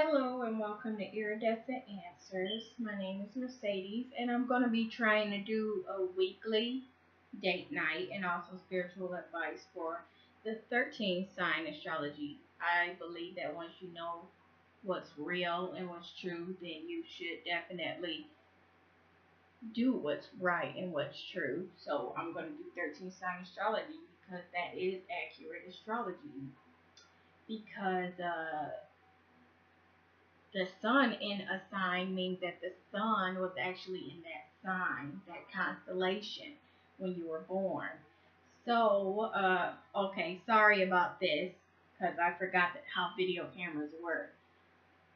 Hello and welcome to Iridescent Answers. My name is Mercedes and I'm going to be trying to do a weekly date night and also spiritual advice for the 13 sign astrology. I believe that once you know what's real and what's true, then you should definitely do what's right and what's true. So I'm going to do 13 sign astrology because that is accurate astrology. Because the sun in a sign means that the sun was actually in that sign, that constellation, when you were born. So, okay, sorry about this, because I forgot how video cameras work.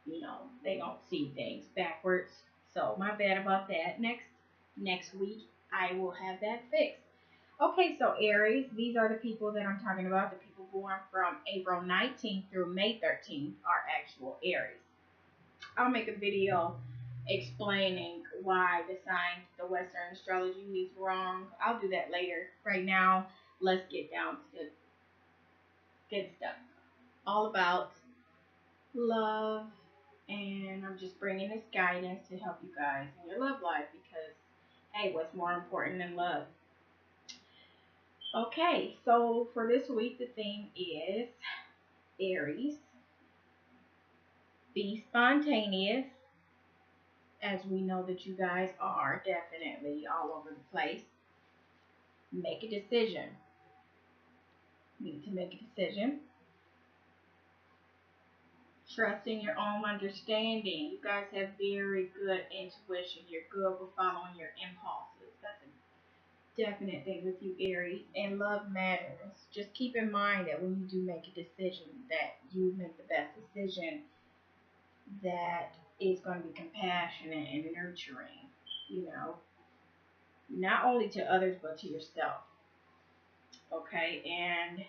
They don't see things backwards. So, my bad about that. Next week, I will have that fixed. Okay, so Aries, these are the people that I'm talking about. The people born from April 19th through May 13th are actual Aries. I'll make a video explaining why the Western astrology is wrong. I'll do that later. Right now, let's get down to the good stuff. All about love, and I'm just bringing this guidance to help you guys in your love life because, hey, what's more important than love? Okay, so for this week, the theme is Aries. Be spontaneous, as we know that you guys are definitely all over the place. Make a decision. You need to make a decision. Trust in your own understanding. You guys have very good intuition. You're good with following your impulses. That's a definite thing with you, Aries. And love matters. Just keep in mind that when you do make a decision, that you make the best decision that is going to be compassionate and nurturing, not only to others but to yourself. Okay, and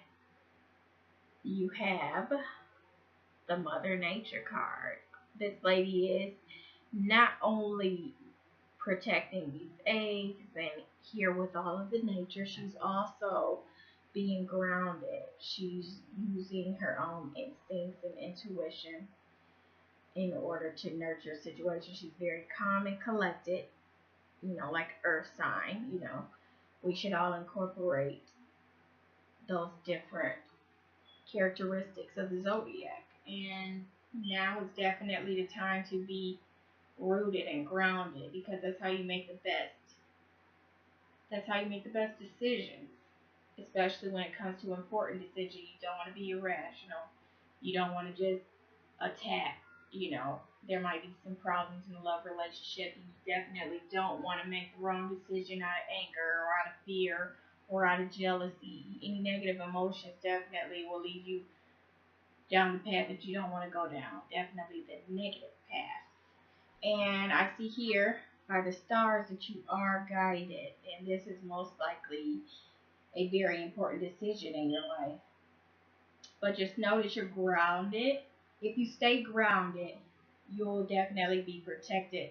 you have the Mother Nature card. This lady is not only protecting these eggs and here with all of the nature, she's also being grounded. She's using her own instincts and intuition in order to nurture a situation. She's very calm and collected, like Earth sign. We should all incorporate those different characteristics of the zodiac. And now is definitely the time to be rooted and grounded because that's how you make the best. That's how you make the best decisions, especially when it comes to important decisions. You don't want to be irrational. You don't want to just attack. There might be some problems in the love relationship. You definitely don't want to make the wrong decision out of anger or out of fear or out of jealousy. Any negative emotions definitely will lead you down the path that you don't want to go down. Definitely the negative path. And I see here by the stars that you are guided. And this is most likely a very important decision in your life. But just know that you're grounded. If you stay grounded, you'll definitely be protected.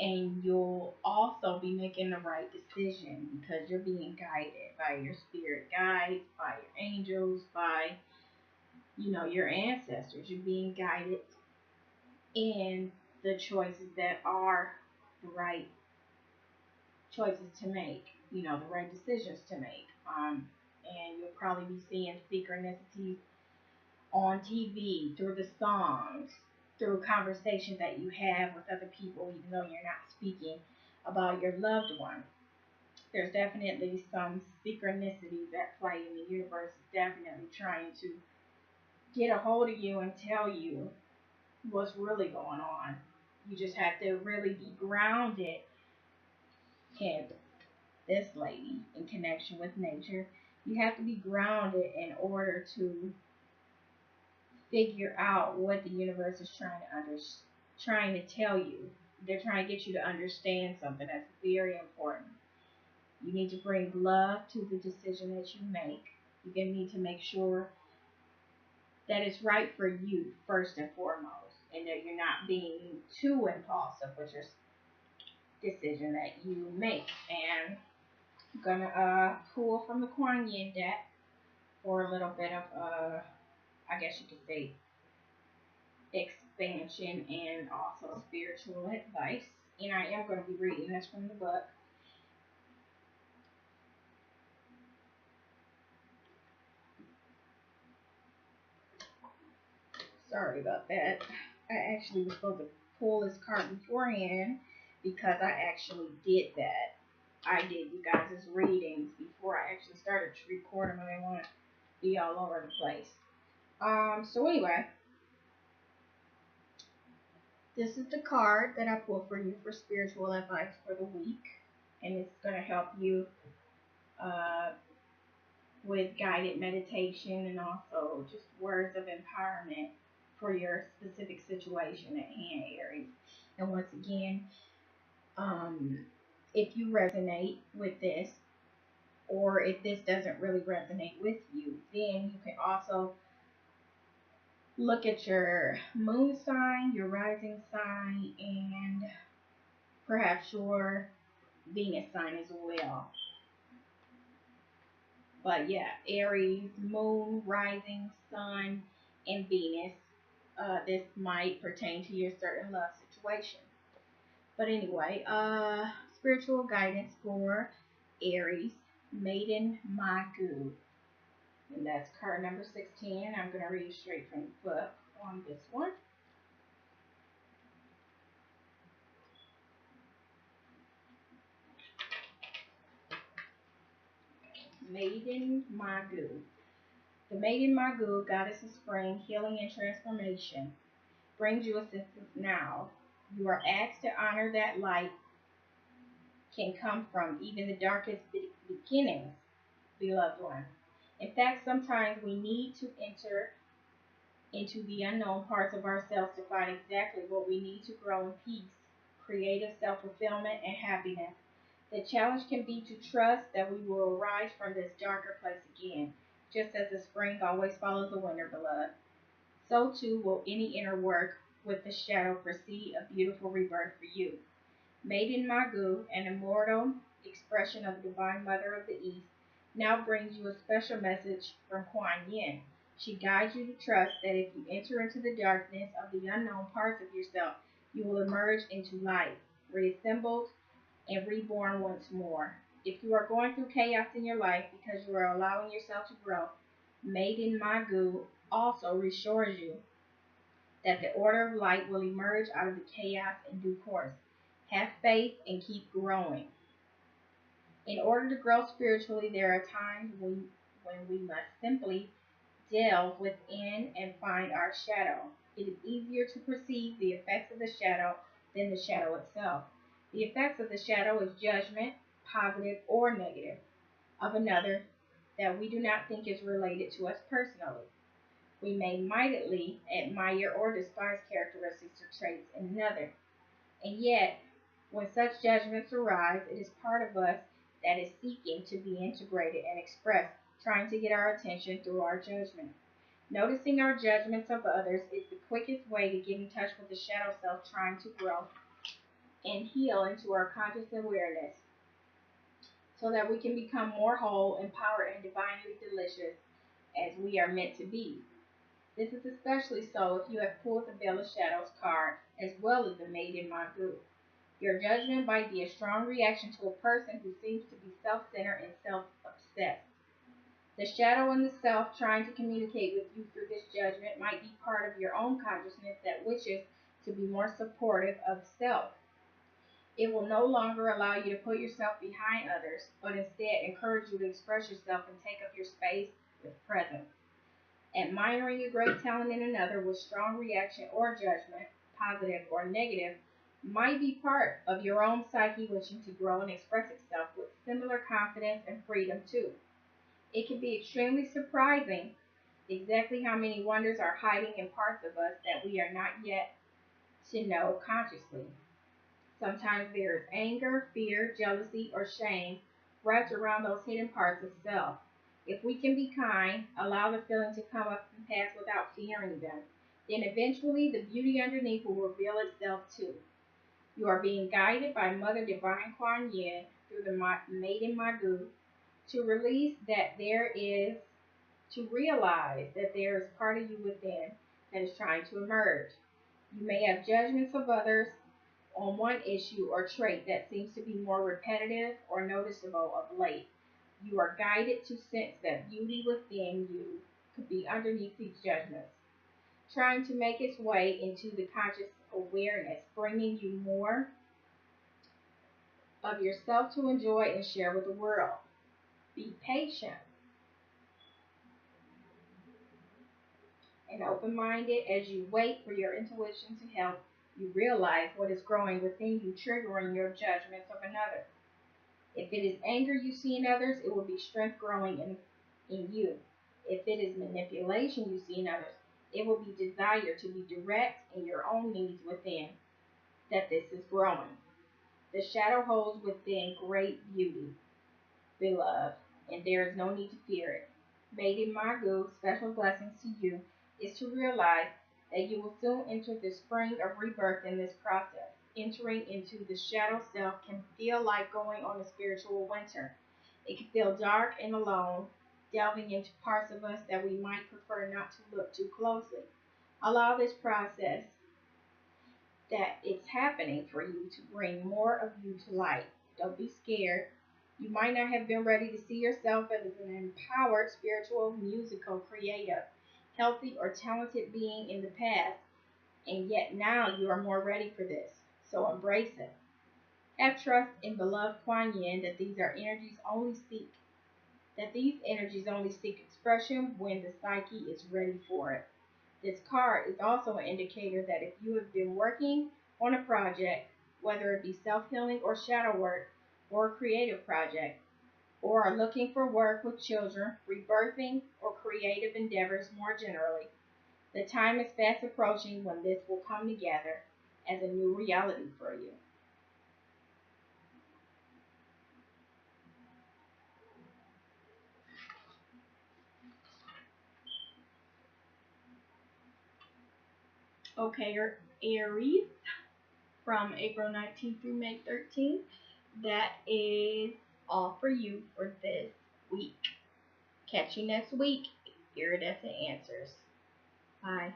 And you'll also be making the right decision because you're being guided by your spirit guides, by your angels, by your ancestors. You're being guided in the choices that are the right choices to make, the right decisions to make. And you'll probably be seeing synchronicities on TV, through the songs, through conversations that you have with other people, even though you're not speaking about your loved one. There's definitely some synchronicities at play, and the universe is definitely trying to get a hold of you and tell you what's really going on. You just have to really be grounded in this lady in connection with nature. You have to be grounded in order to figure out what the universe is trying to tell you. They're trying to get you to understand something that's very important. You need to bring love to the decision that you make. You're going to need to make sure that it's right for you first and foremost, and that you're not being too impulsive with your decision that you make. And I'm gonna pull from the Kuan Yin deck for a little bit of I guess you could say expansion and also spiritual advice. And I am going to be reading this from the book. Sorry about that. I actually was supposed to pull this card beforehand because I actually did that. I did you guys' readings before I actually started to record them, and I didn't want to be all over the place. So anyway, this is the card that I pulled for you for spiritual advice for the week, and it's going to help you with guided meditation and also just words of empowerment for your specific situation at hand, Aries. And once again, if you resonate with this, or if this doesn't really resonate with you, then you can also look at your moon sign, your rising sign, and perhaps your Venus sign as well. But yeah, Aries, moon, rising, sun, and Venus. This might pertain to your certain love situation. But anyway, spiritual guidance for Aries, Maiden Magu. And that's card number 16. I'm going to read straight from the book on this one. Maiden Magu. The Maiden Magu, goddess of spring, healing, and transformation, brings you assistance now. You are asked to honor that light can come from even the darkest beginnings, beloved one. In fact, sometimes we need to enter into the unknown parts of ourselves to find exactly what we need to grow in peace, creative self-fulfillment, and happiness. The challenge can be to trust that we will arise from this darker place again, just as the spring always follows the winter, beloved. So too will any inner work with the shadow precede a beautiful rebirth for you. Maiden Magu, an immortal expression of the Divine Mother of the East, now brings you a special message from Kuan Yin. She guides you to trust that if you enter into the darkness of the unknown parts of yourself, you will emerge into light, reassembled and reborn once more. If you are going through chaos in your life because you are allowing yourself to grow, Maiden Magu also reassures you that the order of light will emerge out of the chaos in due course. Have faith and keep growing. In order to grow spiritually, there are times when we must simply delve within and find our shadow. It is easier to perceive the effects of the shadow than the shadow itself. The effects of the shadow is judgment, positive or negative, of another that we do not think is related to us personally. We may mightily admire or despise characteristics or traits in another. And yet, when such judgments arise, it is part of us that is seeking to be integrated and expressed, trying to get our attention through our judgment. Noticing our judgments of others is the quickest way to get in touch with the shadow self trying to grow and heal into our conscious awareness so that we can become more whole, empowered, and divinely delicious as we are meant to be. This is especially so if you have pulled the Veil of Shadows card as well as the Maiden Magu. Your judgment might be a strong reaction to a person who seems to be self-centered and self-obsessed. The shadow in the self trying to communicate with you through this judgment might be part of your own consciousness that wishes to be more supportive of self. It will no longer allow you to put yourself behind others, but instead encourage you to express yourself and take up your space with presence. Admiring a great talent in another with strong reaction or judgment, positive or negative, might be part of your own psyche wishing to grow and express itself with similar confidence and freedom too. It can be extremely surprising exactly how many wonders are hiding in parts of us that we are not yet to know consciously. Sometimes there is anger, fear, jealousy, or shame wrapped around those hidden parts of self. If we can be kind, allow the feeling to come up and pass without fearing them, then eventually the beauty underneath will reveal itself too. You are being guided by Mother Divine Kuan Yin through the Maiden Magu to realize that there is part of you within that is trying to emerge. You may have judgments of others on one issue or trait that seems to be more repetitive or noticeable of late. You are guided to sense that beauty within you could be underneath these judgments, trying to make its way into the conscious awareness, bringing you more of yourself to enjoy and share with the world. Be patient and open-minded as you wait for your intuition to help you realize what is growing within you, triggering your judgments of another. If it is anger you see in others, it will be strength growing in you. If it is manipulation you see in others, it will be desire to be direct in your own needs within, that this is growing. The shadow holds within great beauty, beloved, and there is no need to fear it. Maiden Magu, special blessings to you, is to realize that you will soon enter the spring of rebirth in this process. Entering into the shadow self can feel like going on a spiritual winter. It can feel dark and alone, delving into parts of us that we might prefer not to look too closely. Allow this process that it's happening for you to bring more of you to light. Don't be scared. You might not have been ready to see yourself as an empowered, spiritual, musical, creative, healthy, or talented being in the past, and yet now you are more ready for this. So embrace it. Have trust in beloved Kuan Yin that these energies only seek expression when the psyche is ready for it. This card is also an indicator that if you have been working on a project, whether it be self-healing or shadow work, or a creative project, or are looking for work with children, rebirthing, or creative endeavors more generally, the time is fast approaching when this will come together as a new reality for you. Okay, Aries, from April 19th through May 13th, that is all for you for this week. Catch you next week. Iridescent Answers. Bye.